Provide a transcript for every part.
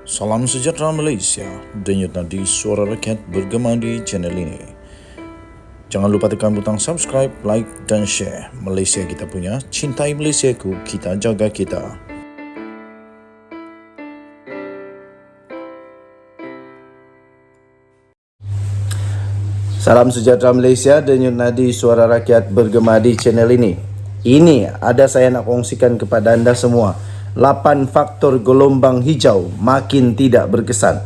Salam sejahtera Malaysia, denyut nadi suara rakyat bergema di channel ini. Jangan lupa tekan butang subscribe, like dan share. Malaysia kita punya, cintai Malaysiaku, kita jaga kita. Salam sejahtera Malaysia, denyut nadi suara rakyat bergema di channel ini. Ini ada saya nak kongsikan kepada anda semua 8 faktor gelombang hijau makin tidak berkesan.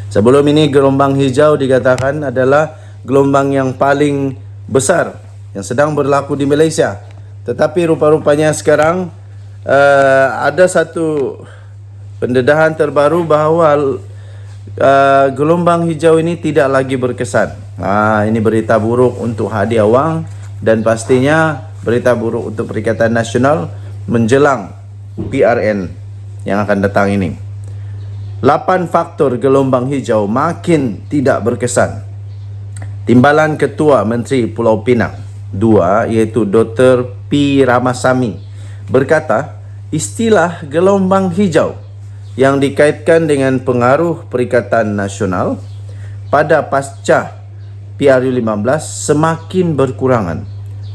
Sebelum ini gelombang hijau dikatakan adalah gelombang yang paling besar yang sedang berlaku di Malaysia. Tetapi rupa-rupanya sekarang ada satu pendedahan terbaru bahawa gelombang hijau ini tidak lagi berkesan. Ini berita buruk untuk hadiah wang dan pastinya berita buruk untuk Perikatan Nasional menjelang PRN yang akan datang ini. 8 faktor gelombang hijau makin tidak berkesan. Timbalan Ketua Menteri Pulau Pinang 2 iaitu Dr. P. Ramasamy berkata, istilah gelombang hijau yang dikaitkan dengan pengaruh Perikatan Nasional pada pasca PRU15 semakin berkurangan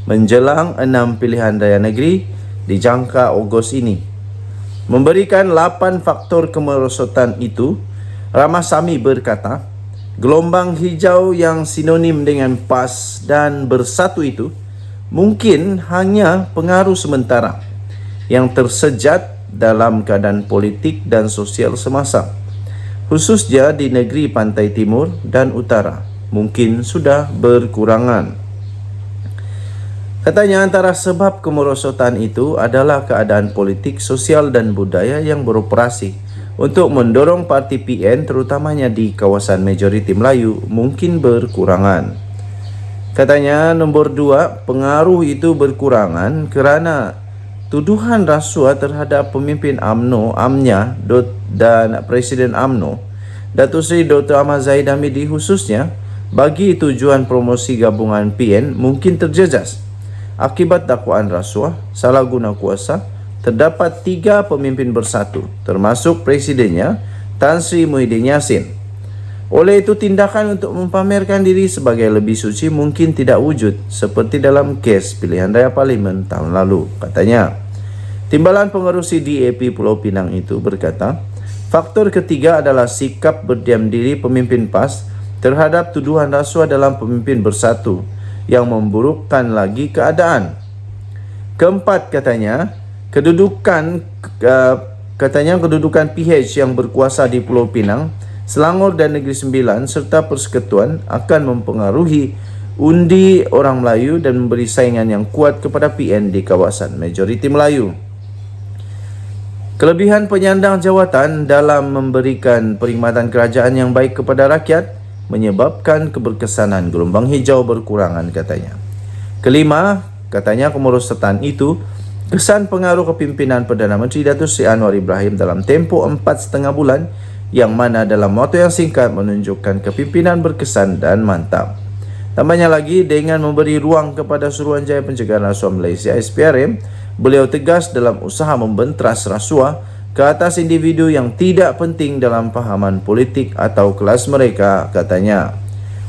menjelang 6 pilihan raya negeri di jangka Ogos ini. Memberikan 8 faktor kemerosotan itu, Ramasamy berkata, gelombang hijau yang sinonim dengan PAS dan bersatu itu mungkin hanya pengaruh sementara yang tersejat dalam keadaan politik dan sosial semasa, khususnya di negeri pantai timur dan utara, mungkin sudah berkurangan. Katanya antara sebab kemerosotan itu adalah keadaan politik, sosial dan budaya yang beroperasi untuk mendorong parti PN terutamanya di kawasan majoriti Melayu mungkin berkurangan. Katanya nombor 2, pengaruh itu berkurangan kerana tuduhan rasuah terhadap pemimpin UMNO, AMNYA dan Presiden UMNO, Datuk Seri Dr. Ahmad Zahid Hamidi khususnya bagi tujuan promosi gabungan PN mungkin terjejas. Akibat dakwaan rasuah, salah guna kuasa, terdapat 3 pemimpin bersatu, termasuk presidennya Tan Sri Muhyiddin Yassin. Oleh itu, tindakan untuk mempamerkan diri sebagai lebih suci mungkin tidak wujud, seperti dalam kes pilihan raya parlimen tahun lalu. Katanya, timbalan pengerusi DAP Pulau Pinang itu berkata, faktor ketiga adalah sikap berdiam diri pemimpin PAS terhadap tuduhan rasuah dalam pemimpin bersatu yang memburukkan lagi keadaan. Keempat, katanya kedudukan PH yang berkuasa di Pulau Pinang, Selangor dan Negeri Sembilan serta Persekutuan akan mempengaruhi undi orang Melayu dan memberi saingan yang kuat kepada PN di kawasan majoriti Melayu. Kelebihan penyandang jawatan dalam memberikan perkhidmatan kerajaan yang baik kepada rakyat menyebabkan keberkesanan gelombang hijau berkurangan, katanya. Kelima, katanya kemerosotan itu kesan pengaruh kepimpinan Perdana Menteri Datuk Seri Anwar Ibrahim dalam tempoh 4,5 bulan yang mana dalam waktu yang singkat menunjukkan kepimpinan berkesan dan mantap. Tambahnya lagi, dengan memberi ruang kepada Suruhanjaya Pencegahan Rasuah Malaysia SPRM, beliau tegas dalam usaha membentras rasuah ke atas individu yang tidak penting dalam fahaman politik atau kelas mereka, katanya.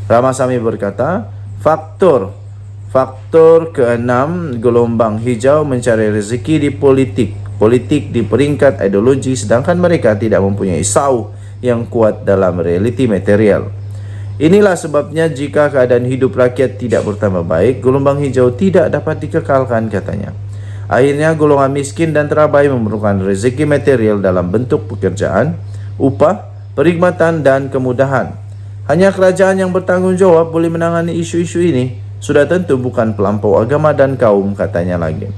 Ramasamy berkata, faktor ke-6 gelombang hijau mencari rezeki di politik di peringkat ideologi sedangkan mereka tidak mempunyai sau yang kuat dalam realiti material. Inilah sebabnya jika keadaan hidup rakyat tidak bertambah baik, gelombang hijau tidak dapat dikekalkan, katanya. Akhirnya golongan miskin dan terabai memerlukan rezeki material dalam bentuk pekerjaan, upah, perkhidmatan dan kemudahan. Hanya kerajaan yang bertanggungjawab boleh menangani isu-isu ini, sudah tentu bukan pelampau agama dan kaum, katanya lagi.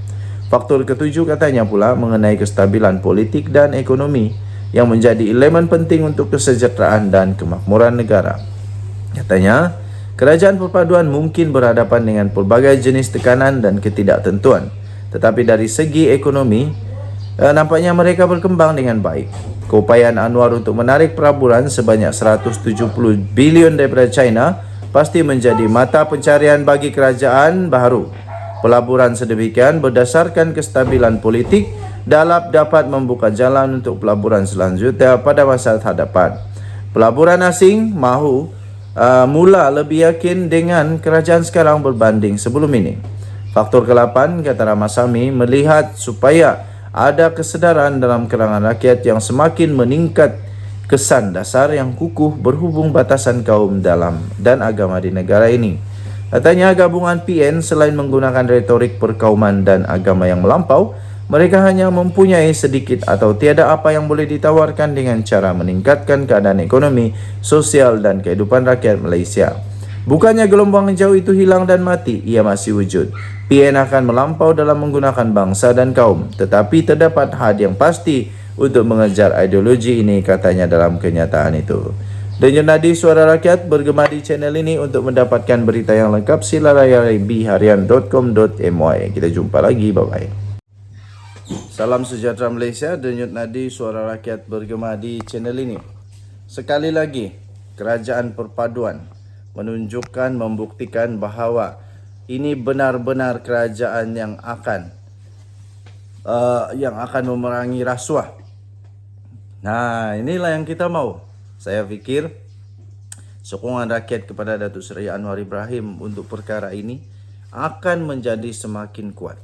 Faktor ketujuh, katanya pula, mengenai kestabilan politik dan ekonomi yang menjadi elemen penting untuk kesejahteraan dan kemakmuran negara. Katanya, kerajaan perpaduan mungkin berhadapan dengan pelbagai jenis tekanan dan ketidaktentuan. Tetapi dari segi ekonomi, nampaknya mereka berkembang dengan baik. Keupayaan Anwar untuk menarik pelaburan sebanyak 170 bilion daripada China pasti menjadi mata pencarian bagi kerajaan baharu. Pelaburan sedemikian berdasarkan kestabilan politik dapat membuka jalan untuk pelaburan selanjutnya pada masa hadapan. Pelaburan asing mahu mula lebih yakin dengan kerajaan sekarang berbanding sebelum ini. Faktor ke-8, kata Ramasamy, melihat supaya ada kesedaran dalam kalangan rakyat yang semakin meningkat kesan dasar yang kukuh berhubung batasan kaum dalam dan agama di negara ini. Katanya gabungan PN selain menggunakan retorik perkauman dan agama yang melampau, mereka hanya mempunyai sedikit atau tiada apa yang boleh ditawarkan dengan cara meningkatkan keadaan ekonomi, sosial dan kehidupan rakyat Malaysia. Bukannya gelombang hijau itu hilang dan mati, ia masih wujud. PN akan melampau dalam menggunakan bangsa dan kaum, tetapi terdapat had yang pasti untuk mengejar ideologi ini, katanya dalam kenyataan itu. Denyut nadi suara rakyat bergema di channel ini. Untuk mendapatkan berita yang lengkap, sila layari bharian.com.my. Kita jumpa lagi, bye-bye. Salam sejahtera Malaysia, denyut nadi suara rakyat bergema di channel ini. Sekali lagi, kerajaan perpaduan menunjukkan, membuktikan bahawa ini benar-benar kerajaan yang akan memerangi rasuah. Nah, inilah yang kita mau. Saya fikir sokongan rakyat kepada Datuk Seri Anwar Ibrahim untuk perkara ini akan menjadi semakin kuat.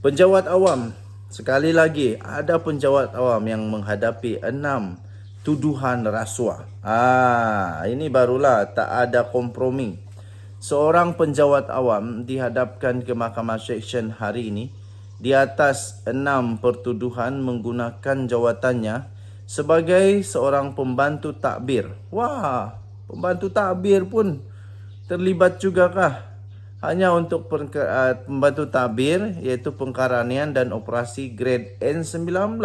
Penjawat awam, sekali lagi ada penjawat awam yang menghadapi 6 tuduhan rasuah. Ini barulah tak ada kompromi. Seorang penjawat awam dihadapkan ke Mahkamah Seksyen hari ini di atas 6 pertuduhan menggunakan jawatannya sebagai seorang pembantu takbir. Wah, pembantu takbir pun terlibat juga kah? Hanya untuk pembantu takbir, iaitu pengkaranian dan operasi grade N19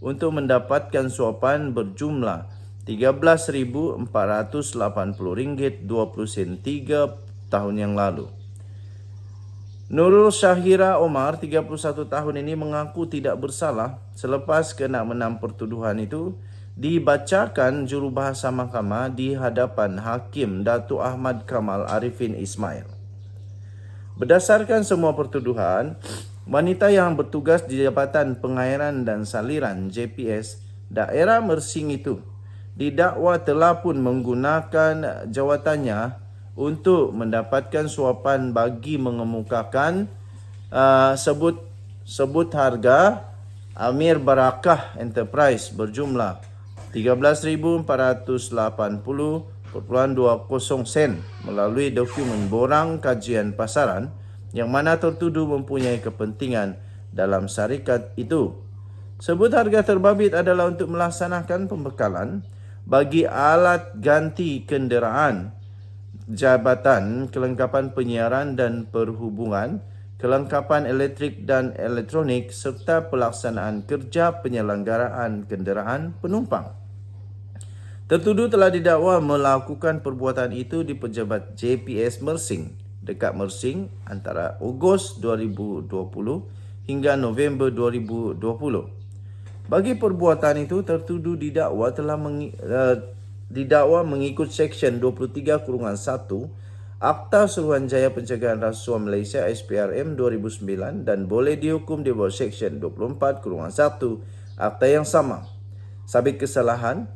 untuk mendapatkan suapan berjumlah RM13,480.20 tahun yang lalu. Nurul Syahira Omar, 31 tahun ini, mengaku tidak bersalah selepas kena 6 pertuduhan itu dibacakan jurubahasa mahkamah di hadapan Hakim Datuk Ahmad Kamal Arifin Ismail. Berdasarkan semua pertuduhan, wanita yang bertugas di Jabatan Pengairan dan Saliran JPS daerah Mersing itu didakwa telah pun menggunakan jawatannya untuk mendapatkan suapan bagi mengemukakan sebut harga Amir Barakah Enterprise berjumlah 13,480.20 sen melalui dokumen borang kajian pasaran yang mana tertuduh mempunyai kepentingan dalam syarikat itu. Sebut harga terbabit adalah untuk melaksanakan pembekalan bagi alat ganti kenderaan, jabatan, kelengkapan penyiaran dan perhubungan, kelengkapan elektrik dan elektronik serta pelaksanaan kerja penyelenggaraan kenderaan penumpang. Tertuduh telah didakwa melakukan perbuatan itu di pejabat JPS Mersing dekat Mersing antara Ogos 2020 hingga November 2020. Bagi perbuatan itu, tertuduh didakwa telah didakwa mengikut Seksyen 23-1 Akta Suruhanjaya Pencegahan Rasuah Malaysia SPRM 2009 dan boleh dihukum di bawah Seksyen 24-1 Akta yang sama. Sabit kesalahan,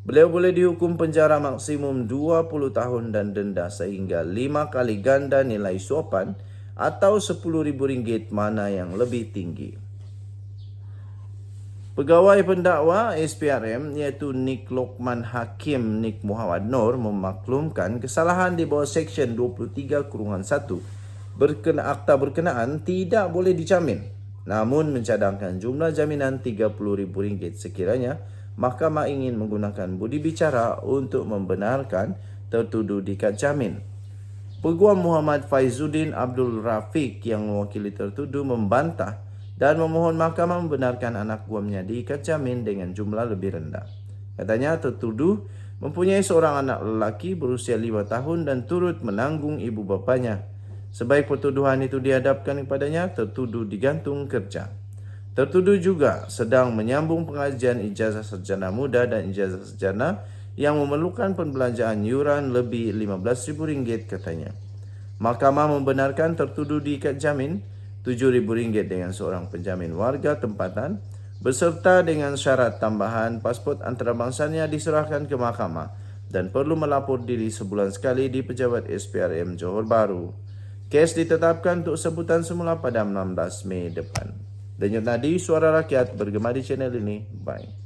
beliau boleh dihukum penjara maksimum 20 tahun dan denda sehingga 5 kali ganda nilai suapan atau RM10,000 mana yang lebih tinggi. Pegawai pendakwa SPRM iaitu Nik Lokman Hakim Nik Muhammad Nur memaklumkan kesalahan di bawah Seksyen 23-1 akta berkenaan tidak boleh dijamin, namun mencadangkan jumlah jaminan RM30,000 sekiranya mahkamah ingin menggunakan budi bicara untuk membenarkan tertuduh diikat jamin. Peguam Muhammad Faizuddin Abdul Rafiq yang mewakili tertuduh membantah dan memohon mahkamah membenarkan anak guamnya diikat jamin dengan jumlah lebih rendah. Katanya tertuduh mempunyai seorang anak lelaki berusia 5 tahun dan turut menanggung ibu bapanya. Sebaik pertuduhan itu dihadapkan kepadanya, tertuduh digantung kerja. Tertuduh juga sedang menyambung pengajian ijazah sarjana muda dan ijazah sarjana yang memerlukan pembelanjaan yuran lebih RM15,000 katanya. Mahkamah membenarkan tertuduh diikat jamin RM7,000 dengan seorang penjamin warga tempatan beserta dengan syarat tambahan pasport antarabangsanya diserahkan ke mahkamah dan perlu melapor diri sebulan sekali di Pejabat SPRM Johor Bahru. Kes ditetapkan untuk sebutan semula pada 16 Mei depan. Denyut nadi suara rakyat bergema di channel ini. Bye.